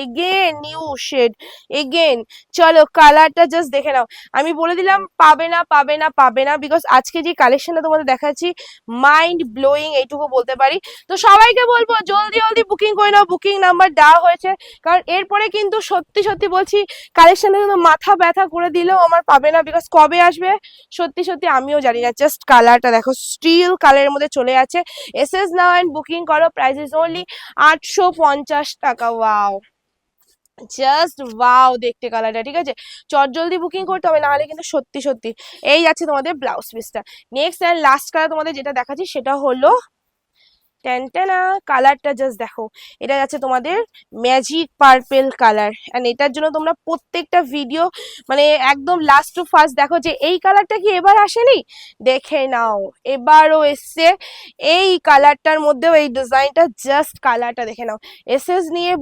Again new shade again. চলো কালারটা just দেখে নাও। আমি বলে দিলাম পাবে না পাবে না পাবে না, বিকজ আজকে যে কালেকশনটা তোমাদের দেখাচ্ছি মাইন্ড ব্লোয়িং, এইটুকু বলতে পারি। তো সবাইকে বলবো জলদি জলদি বুকিং করে নাও, বুকিং নাম্বার দেওয়া হয়েছে। কারণ এরপরে কিন্তু সত্যি সত্যি বলছি কালেকশনটা কিন্তু মাথা ব্যথা করে দিলেও আমার পাবে না, বিকজ কবে আসবে সত্যি সত্যি আমিও জানি না। জাস্ট কালারটা দেখো, স্টিল কালারের মধ্যে চলে আছে। এসএস নাও এন্ড বুকিং করো, প্রাইস ইজ অনলি 850 টাকা। ওয়াও, জাস্ট ওয়াও দেখতে কালারটা, ঠিক আছে। চট জলদি বুকিং করতে হবে, নাহলে কিন্তু সত্যি সত্যি। এই যাচ্ছে তোমাদের ব্লাউজ পিসটা। নেক্সট অ্যান্ড লাস্ট কালার তোমাদের যেটা দেখাচ্ছি সেটা হলো টেনটেনা। কালারটা জাস্ট দেখো, এটা যাচ্ছে তোমাদের ম্যাজিক পার্পেল কালার। এন্ড এটার জন্য তোমরা প্রত্যেকটা ভিডিও মানে একদম লাস্ট টু ফার্স্ট দেখো যে এই কালারটা কি এবার আসেনি, দেখে নাও এবারও এসছে এই কালারটার মধ্যেও এই ডিজাইনটা। জাস্ট কালারটা দেখে নাও। এসএস নিয়ে